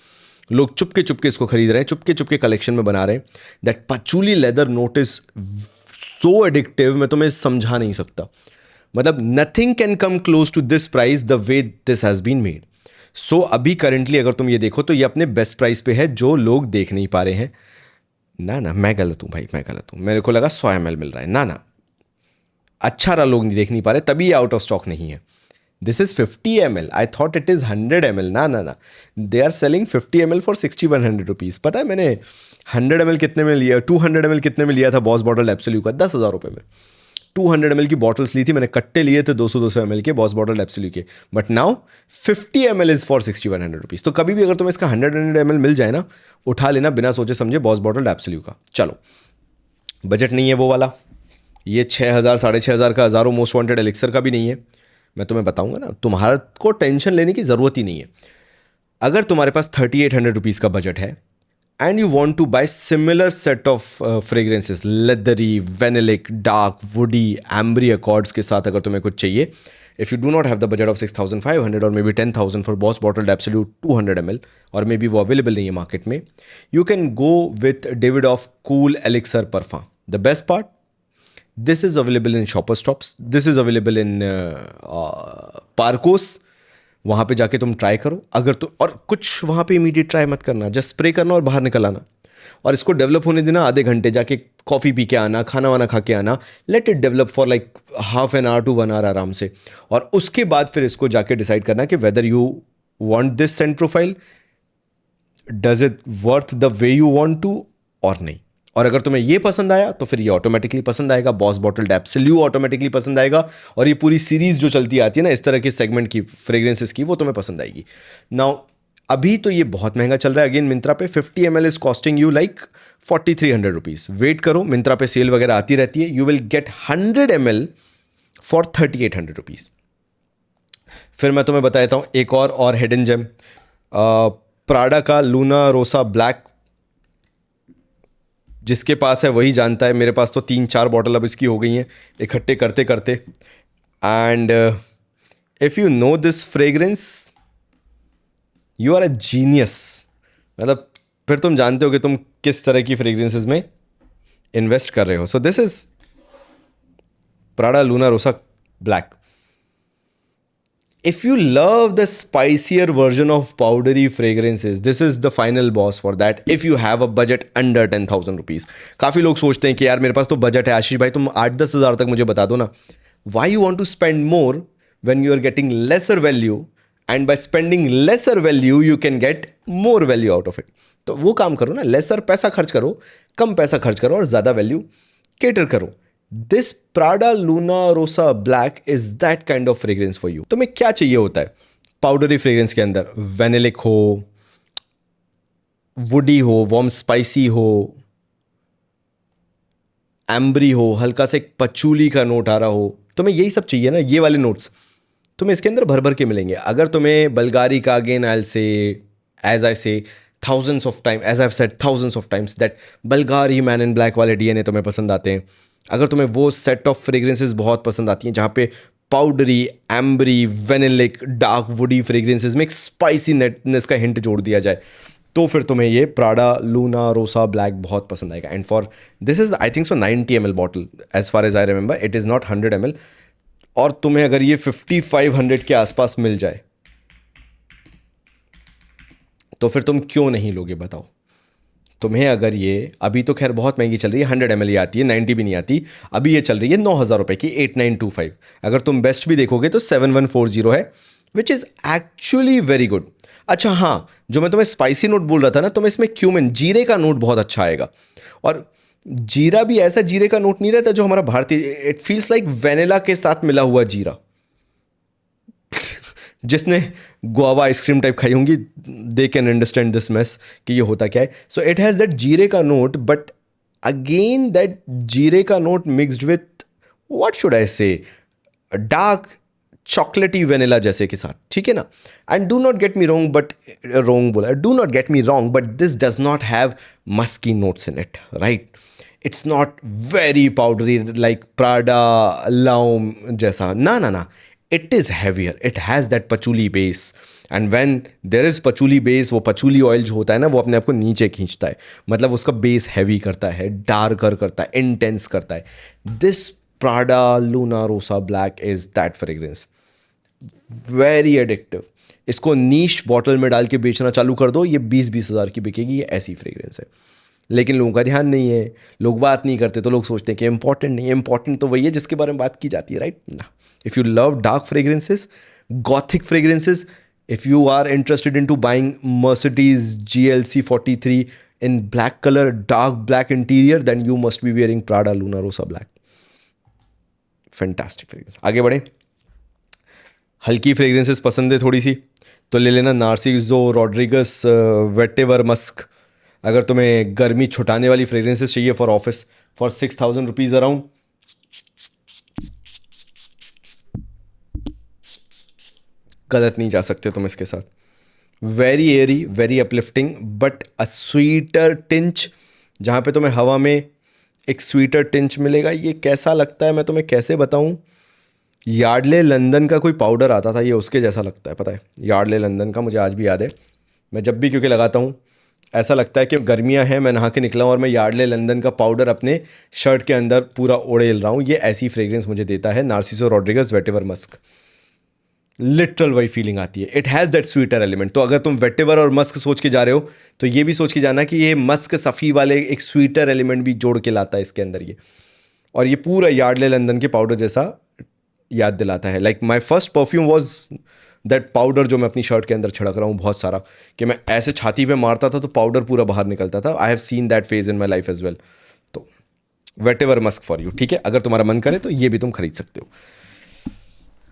लोग चुपके चुपके इसको खरीद रहे हैं, चुपके चुपके कलेक्शन में बना रहे हैं. That patchouli leather note is so addictive, मैं तुम्हें समझा नहीं सकता. मतलब nothing can come close to this price the way this has been made. So अभी करंटली अगर तुम ये देखो तो ये अपने बेस्ट प्राइस पे है, जो लोग देख नहीं पा रहे हैं. ना ना, मैं गलत हूँ भाई, मैं गलत हूँ. मेरे को लगा 100 ml मिल रहा है. ना ना, अच्छा रहा लोग नहीं देख नहीं पा रहे, तभी ये आउट ऑफ स्टॉक नहीं है. This is 50 ml. I thought it is 100 ml. ना ना ना, they are selling 50 ml for 6100 rupees. पता है मैंने 100 ml कितने में लिया, 200 ml कितने में लिया था बॉस बॉटल एब्सोल्यूट का? 10,000 रुपये में. 200 ml की बॉटल्स ली थी मैंने, कट्टे लिए थे 200 ml के बॉस बॉटल एब्सोल्यूट के. But now 50 ml is for 6100 rupees. तो कभी भी अगर तुम्हें इसका 100 ml मिल जाए ना, उठा लेना बिना सोचे समझे बॉस बॉटल एब्सोल्यूट का. चलो, बजट नहीं है वो वाला, ये 6,000 6,500 का हज़ारों मोस्ट वांटेड एलिक्सर का भी नहीं है. मैं तुम्हें बताऊंगा ना, तुम्हारा को टेंशन लेने की ज़रूरत ही नहीं है. अगर तुम्हारे पास 3,800 रुपीज़ का बजट है and you want to buy similar set of fragrances, leathery, vanillic, dark, woody, ambery accords के साथ अगर तुम्हें कुछ चाहिए, if you do not have the budget of 6,500 or maybe 10,000 for Boss Bottled Absolute 200 ml, और maybe वो available नहीं है मार्केट में, you can go with Davidoff Cool Elixir Parfum. The best part, this is available in Shopper Stops, this is available in Parcos. वहाँ पे जाके तुम ट्राई करो. अगर तो, और कुछ वहाँ पे इमीडिएट ट्राई मत करना, जस्ट स्प्रे करना और बाहर निकल आना, और इसको डेवलप होने देना. आधे घंटे जाके कॉफ़ी पी के आना, खाना वाना खा के आना. Let it develop for like half an hour to 1 hour आराम से. और उसके बाद फिर इसको जाके डिसाइड करना कि whether you want this scent profile, does it worth the way you want to और नहीं. और अगर तुम्हें ये पसंद आया तो फिर ये ऑटोमेटिकली पसंद आएगा, बॉस बॉटल्ड एब्सोल्यूट ऑटोमेटिकली पसंद आएगा, और ये पूरी सीरीज जो चलती आती है ना इस तरह के सेगमेंट की फ्रेग्रेंसेस की, वो तुम्हें पसंद आएगी. नाउ अभी तो ये बहुत महंगा चल रहा है. अगेन मिंत्रा पे 50 ml is costing you like 4,300 rupees. Wait करो, मिंत्रा पे सेल वगैरह आती रहती है. You will get 100 ml for 3,800 rupees. फिर मैं तुम्हें बता देता हूँ एक और हिडन जेम, प्राडा का लूना रोसा ब्लैक. जिसके पास है वही जानता है, मेरे पास तो 3-4 बॉटल अब इसकी हो गई हैं इकट्ठे करते करते. And if you know this fragrance, you are a genius. मतलब फिर तुम जानते हो कि तुम किस तरह की फ्रेग्रेंसेस में इन्वेस्ट कर रहे हो. So this is Prada Luna Rossa black. If you love the spicier version of powdery fragrances, this is the final boss for that. If you have a budget under 10,000 rupees. काफ़ी लोग सोचते हैं कि यार मेरे पास तो बजट है आशीष भाई, तुम 8-10 हज़ार तक मुझे बता दो ना. Why you want to spend more when you are getting lesser value, and by spending lesser value you can get more value out of it. तो वो काम करो ना, लेसर पैसा खर्च करो, कम पैसा खर्च करो और ज़्यादा वैल्यू केटर करो. This Prada Luna Rossa black is that kind of fragrance for you. तुम्हें क्या चाहिए होता है पाउडरी फ्रेग्रेंस के अंदर? वेनिलिक हो, वुडी हो, वार्म स्पाइसी हो, एम्बरी हो, हल्का सा एक पचूली का नोट आ रहा हो. तुम्हें यही सब चाहिए ना, ये वाले नोट्स तुम्हें इसके अंदर भर भर के मिलेंगे. अगर तुम्हें बल्गारी का, अगेन आई से, एज आई से thousands of times, as I've said thousands of times, that Bulgari man in black वाले DNA तुम्हें पसंद आते हैं. अगर तुम्हें वो सेट ऑफ फ्रेग्रेंसेस बहुत पसंद आती हैं जहाँ पे powdery, ambery, वेनिलिक, dark woody fragrances में एक स्पाइसी नेटनेस का हिंट जोड़ दिया जाए, तो फिर तुम्हें ये प्राडा लूना रोसा ब्लैक बहुत पसंद आएगा. And for this is I think so 90 ml bottle, as far as I remember. It is not 100 ml. और तुम्हें अगर ये 5,500 के आसपास मिल जाए तो फिर तुम क्यों नहीं लोगे बताओ. तुम्हें अगर ये, अभी तो खैर बहुत महंगी चल रही है, 100 ml ये आती है, 90 भी नहीं आती. अभी ये चल रही है 9,000 रुपये की, 8,925. अगर तुम बेस्ट भी देखोगे तो 7,140 है, which is actually very good. अच्छा हाँ, जो मैं तुम्हें स्पाइसी नोट बोल रहा था ना, तुम्हें इसमें क्यूमिन, जीरे का नोट बहुत अच्छा आएगा. और जीरा भी ऐसा जीरे का नोट नहीं रहता जो हमारा भारतीय, इट फील्स लाइक वेनिला के साथ मिला हुआ जीरा। जिसने गुआवा आइसक्रीम टाइप खाई होंगी, they can understand this mess कि ये होता क्या है। सो इट हैज़ दैट जीरे का नोट, बट अगेन दैट जीरे का note mixed with, what should I से, डार्क चॉकलेटी वेनिला जैसे के साथ, ठीक है ना। And do not get me wrong, but wrong बोला, do not get me wrong, but this does not have musky notes in it, right. It's not very powdery like Prada L'Homme जैसा, ना ना ना, it is heavier, it has that patchouli base. And when there is patchouli base, वो पचूली ऑयल जो होता है ना, वो अपने आप को नीचे खींचता है, मतलब उसका बेस हैवी करता है, डार्कर करता है, इंटेंस करता है। This Prada Luna Rossa black is that fragrance, very addictive. इसको नीश बॉटल में डाल के बेचना चालू कर दो, ये 20-20 हज़ार की बिकेगी, ये ऐसी फ्रेग्रेंस है। लेकिन लोगों का ध्यान नहीं है, लोग बात नहीं करते, तो लोग सोचते हैं कि इंपॉर्टेंट नहीं है। इंपॉर्टेंट तो वही है जिसके बारे में बात की जाती है, राइट ना। If you love dark fragrances, Gothic fragrances, if you are interested into buying Mercedes GLC 43 in black color, dark black interior, then you must be wearing Prada Luna Rosa Black. Fantastic fragrance. आगे बढ़े, हल्की फ्रेग्रेंसेस पसंद है थोड़ी सी, तो ले लेना नार्सिसो रॉड्रिगस वेटेवर मस्क। अगर तुम्हें गर्मी छुटाने वाली फ्रेग्रेंसेस चाहिए for office, for 6,000 rupees around, गलत नहीं जा सकते तुम इसके साथ। Very airy, very uplifting, but a sweeter tinge, जहाँ पे तुम्हें हवा में एक स्वीटर टिंच मिलेगा। ये कैसा लगता है मैं तुम्हें कैसे बताऊँ। यार्डले लंदन का कोई पाउडर आता था, ये उसके जैसा लगता है, पता है, यार्डले लंदन का, मुझे आज भी याद है। मैं जब भी क्योंकि लगाता हूँ, ऐसा लगता है कि गर्मियाँ हैं, मैं नहा के निकला हूँ और मैं यार्डले लंदन का पाउडर अपने शर्ट के अंदर पूरा ओढ़ेल रहा हूँ। ये ऐसी फ्रेग्रेंस मुझे देता है Narciso Rodriguez whatever musk. Literal वही फीलिंग आती है, it has that sweeter element. तो अगर तुम वेटेवर और मस्क सोच के जा रहे हो, तो ये भी सोच के जाना कि ये मस्क सफ़ी वाले एक स्वीटर एलिमेंट भी जोड़ के लाता है इसके अंदर ये। और ये पूरा यार्डले लंदन के पाउडर जैसा याद दिलाता है। Like my first perfume was that powder, जो मैं अपनी शर्ट के अंदर छिड़क रहा हूँ बहुत सारा, कि मैं ऐसे छाती पे मारता था तो पाउडर पूरा बाहर निकलता था। I have seen that phase in my life as well. तो वेटेवर मस्क फॉर यू, ठीक है। अगर तुम्हारा मन करे तो ये भी तुम खरीद सकते हो।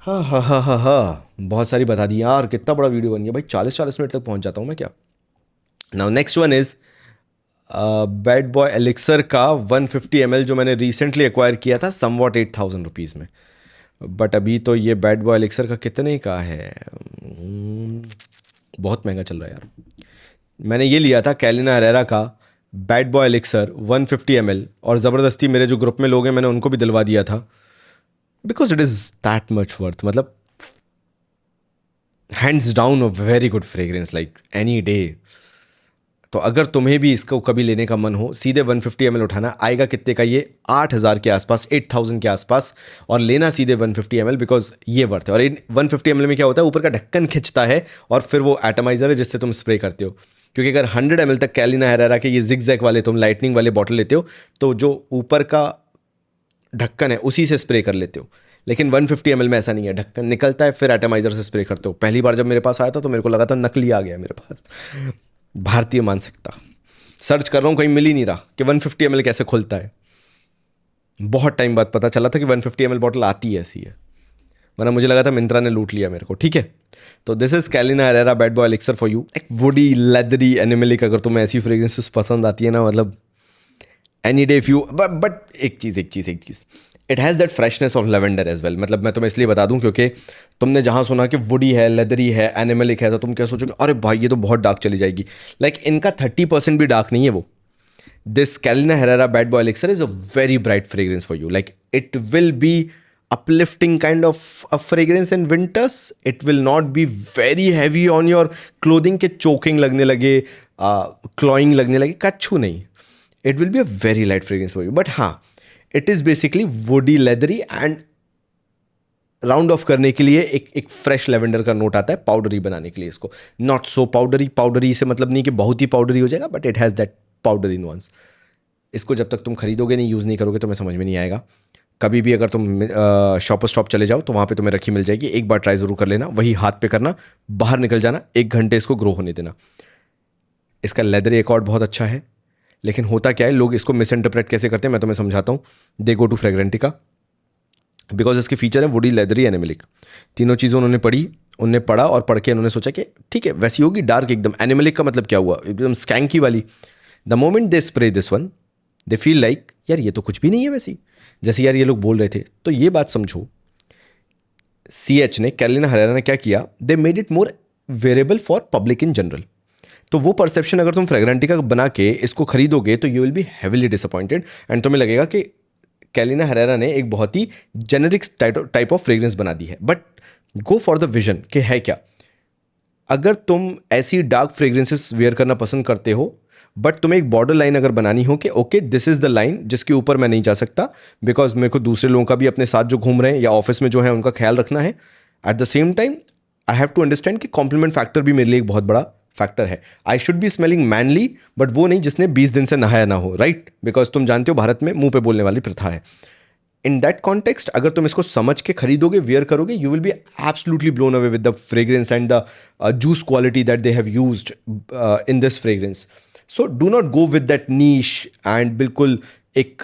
हाँ हाँ हाँ हाँ हाँ, बहुत सारी बता दी यार, कितना बड़ा वीडियो बन गया भाई, 40-40 मिनट तक पहुंच जाता हूँ मैं क्या। Now next one is bad boy elixir का 150 ml, जो मैंने रिसेंटली एक्वायर किया था समवॉट 8,000 रुपीज़ में। बट अभी तो ये बैड बॉय एलिक्सर का कितने का है, बहुत महंगा चल रहा है यार। मैंने ये लिया था कैलिना हेरेरा का बैड बॉय एलिक्सर 150 ml, और ज़बरदस्ती मेरे जो ग्रुप में लोग हैं मैंने उनको भी दिलवा दिया था, because it is that much worth. मतलब hands down a very good fragrance, like any day. तो अगर तुम्हें भी इसको कभी लेने का मन हो, सीधे 150 ml उठाना। आएगा कितने का ये, 8,000 के आसपास, 8,000 के आसपास, और लेना सीधे 150 ml, बिकॉज ये वर्थ है। और इन 150 ml में क्या होता है, ऊपर का ढक्कन खिंचता है और फिर वो एटमाइजर है जिससे तुम स्प्रे करते हो। क्योंकि अगर 100 ml तक कैलिना हेरेरा के ये जिग-जैग वाले तुम लाइटनिंग वाले बॉटल लेते हो, तो जो ऊपर का ढक्कन है उसी से स्प्रे कर लेते हो। लेकिन 150 ml में ऐसा नहीं है, ढक्कन निकलता है फिर एटमाइजर से स्प्रे करते हो। पहली बार जब मेरे पास आया था तो मेरे को लगा था नकली आ गया मेरे पास, भारतीय मानसिकता। सर्च कर रहा हूँ, कहीं मिल ही नहीं रहा कि 150 ml कैसे खुलता है। बहुत टाइम बाद पता चला था कि 150 ml बॉटल आती है ऐसी है, वरना मुझे लगा था मिंत्रा ने लूट लिया मेरे को, ठीक है। तो this is Carolina Herrera bad boy elixir for you. एक वुडी लेदरी एनिमलिक, अगर तुम्हें ऐसी फ्रेग्रेंसेस पसंद आती है ना, मतलब any day if you, but एक चीज़ it has that freshness of lavender as well. मतलब मैं तुम्हें इसलिए बता दूं क्योंकि तुमने जहाँ सुना कि वुडी है, लेदरी है, एनिमलिक है, तो तुम क्या सोचोगे, अरे भाई ये तो बहुत डार्क चली जाएगी। लाइक इनका 30% भी डार्क नहीं है वो। This कैलिना Herrera bad boy elixir is a very bright fragrance for you. Like it will be uplifting kind of a fragrance in winters. It will not be very heavy on your clothing के choking लगने लगे, clawing लगने लगे, कच्छू नहीं। It will be a very light fragrance for you. But हाँ, it is basically woody, leathery and round of करने के लिए एक फ्रेश लेवेंडर का नोट आता है, पाउडरी बनाने के लिए इसको। नॉट सो पाउडरी से मतलब नहीं कि बहुत ही पाउडरी हो जाएगा, but it has that powdery nuance. इसको जब तक तुम खरीदोगे नहीं, यूज़ नहीं करोगे, तुम्हें समझ में नहीं आएगा। कभी भी अगर तुम शॉपर स्टॉप चले जाओ तो वहाँ पे तुम्हें रखी मिल जाएगी, एक बार ट्राई ज़रूर कर लेना। वही हाथ पे करना, बाहर निकल जाना, 1 घंटे इसको ग्रो होने देना। इसका लेदर रिकॉर्ड बहुत अच्छा है, लेकिन होता क्या है, लोग इसको मिस इंटरप्रेट कैसे करते हैं मैं तुम्हें समझाता हूँ. दे गो टू फ्रेग्रेंटिका बिकॉज इसके फीचर है वुडी, लेदरी, एनिमलिक. तीनों चीज़ें उन्होंने पढ़ी, उनने पढ़ा और पढ़ के उन्होंने सोचा कि ठीक है वैसी होगी, डार्क एकदम. एनिमलिक का मतलब क्या हुआ, एकदम स्कैंकी वाली. The moment they spray this one they feel like यार ये तो कुछ भी नहीं है वैसी, जैसे यार ये लोग बोल रहे थे. तो ये बात समझो, CH ने, कैरोलिना हरेरा ने क्या किया, they made it more wearable for public in general. तो वो परसेप्शन अगर तुम फ्रेग्रेंटिका बना के इसको खरीदोगे तो you will B heavily disappointed and तुम्हें लगेगा कि कैलिना हरेरा ने एक बहुत ही जेनरिक टाइप ऑफ फ्रेग्रेंस बना दी है. But go for the vision कि है क्या. अगर तुम ऐसी डार्क फ्रेग्रेंसेस वेयर करना पसंद करते हो बट तुम्हें एक बॉर्डर लाइन अगर बनानी हो कि okay this is the line जिसके ऊपर मैं नहीं जा सकता बिकॉज मेरे को दूसरे लोगों का भी अपने साथ जो घूम रहे हैं या ऑफिस में जो है उनका ख्याल रखना है. At the same time I have to understand कि कॉम्प्लीमेंट फैक्टर भी मेरे लिए एक बहुत बड़ा फैक्टर है. I should be smelling manly but वो नहीं जिसने 20 दिन से नहाया ना हो, राइट. बिकॉज तुम जानते हो भारत में मुंह पे बोलने वाली प्रथा है. इन दैट कॉन्टेक्स्ट अगर तुम इसको समझ के खरीदोगे, वेयर करोगे, you will be absolutely blown away with the fragrance and the juice quality that they have used in this fragrance. So do not go with that niche and बिल्कुल एक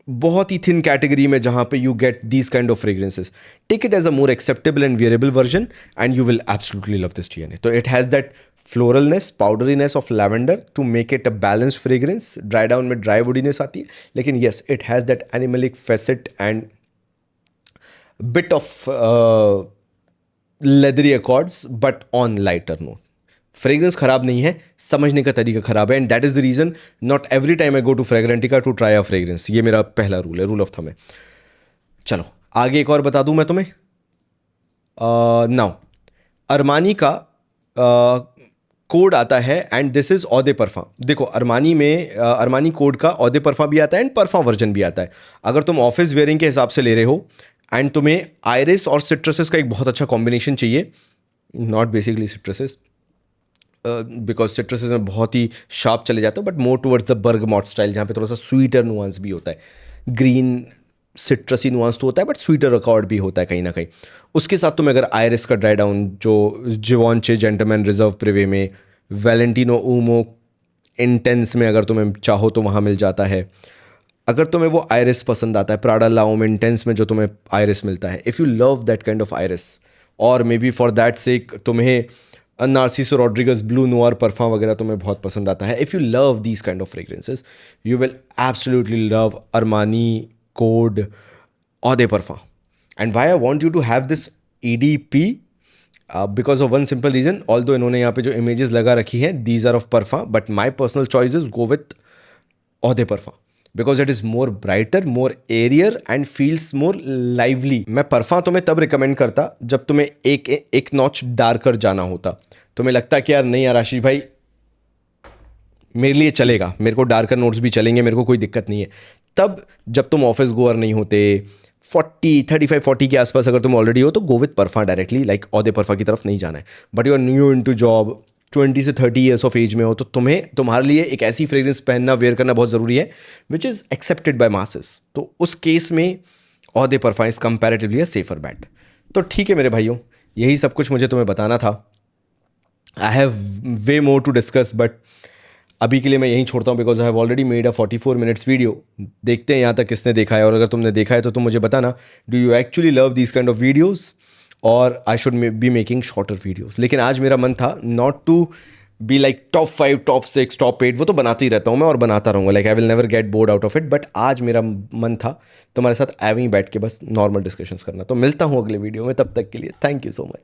बहुत ही थिन कैटेगरी में जहाँ पे you get these kind of fragrances. Take it as a more acceptable and wearable version and you will absolutely love this DNA. तो it has that floralness, powderiness of lavender to make it a balanced fragrance. Dry down में ड्राई वुडीनेस आती है, लेकिन yes it has that animalic facet and bit of leathery accords but on lighter note. Fragrance खराब नहीं है, समझने का तरीका खराब है and that is the reason not every time I go to Fragrantica to try a fragrance. ये मेरा पहला रूल है, रूल ऑफ थंब है. चलो आगे एक और बता दूं मैं तुम्हें. नाउ अरमानी का कोड आता है एंड दिस इज औदे परफा. देखो अरमानी में अरमानी कोड का औदे परफा भी आता है एंड परफा वर्जन भी आता है. अगर तुम ऑफिस वेयरिंग के हिसाब से ले रहे हो एंड तुम्हें आयरिस और सिट्रसेस का एक बहुत अच्छा कॉम्बिनेशन चाहिए, not basically citruses because citruses में बहुत ही शार्प चले जाते हो but more towards the bergamot style जहाँ पे थोड़ा सा स्वीटर नुआंस भी होता है. ग्रीन सिट्रसी नुआंस तो होता है बट स्वीटर अकॉर्ड भी होता है कहीं ना कहीं. उसके साथ तुम्हें अगर आयरिस का ड्राई डाउन जो जिवॉन्चे जेंटलमैन रिजर्व प्रिवे में, वैलेंटिनो ऊमो इंटेंस में अगर तुम्हें चाहो तो वहाँ मिल जाता है. अगर तुम्हें वो आयरिस पसंद आता है, प्राडा लाओम इंटेंस में जो तुम्हें आयरिस मिलता है, if you love that kind of iris और maybe for that sake तुम्हें Narciso Rodriguez blue noir perfume वगैरह तुम्हें बहुत पसंद आता है, if you love these kind of fragrances you will absolutely love Armani code और de parfum. And why I want you to have this EDP because of one simple reason. Although इन्होंने यहाँ पे जो इमेजेस लगा रखी हैं these are of perfume but my personal choices go with eau de parfum because it is more brighter, more airier and feels more lively. मैं परफा तुम्हें तब रिकमेंड करता जब तुम्हें एक नॉच डार्कर जाना होता. तुम्हें लगता कि यार नहीं यार आशीष भाई मेरे लिए चलेगा, मेरे को डार्कर नोट्स भी चलेंगे, मेरे को कोई दिक्कत नहीं है. तब जब तुम ऑफिस गोअर नहीं होते, 35-40 के आसपास अगर तुम ऑलरेडी हो तो go with parfum directly, like eau de parfum की तरफ नहीं जाना है. But you are new in to job, 20 से 30 ईयर्स ऑफ एज में हो तो तुम्हारे लिए एक ऐसी फ्रेग्रेंस पहनना, वेयर करना बहुत ज़रूरी है which is accepted by masses. तो उस केस में eau de parfum is comparatively a safer bet. तो ठीक है मेरे भाइयों, यही सब कुछ मुझे तुम्हें बताना था. I have way more to discuss but अभी के लिए मैं यहीं छोड़ता हूँ because I have already made a 44 minutes video. देखते हैं यहाँ तक किसने देखा है और अगर तुमने देखा है तो तुम मुझे बताना do you actually love this kind of videos और I should be making shorter videos. लेकिन आज मेरा मन था not to be like top 5, top 6, top 8, वो तो बनाते ही रहता हूँ मैं और बनाता रहूँगा, like I will never get bored out of it. But आज मेरा मन था तुम्हारे साथ एवं ही बैठ के बस नॉर्मल डिस्कशंस करना. तो मिलता हूँ अगले वीडियो में, तब तक के लिए थैंक यू सो मच.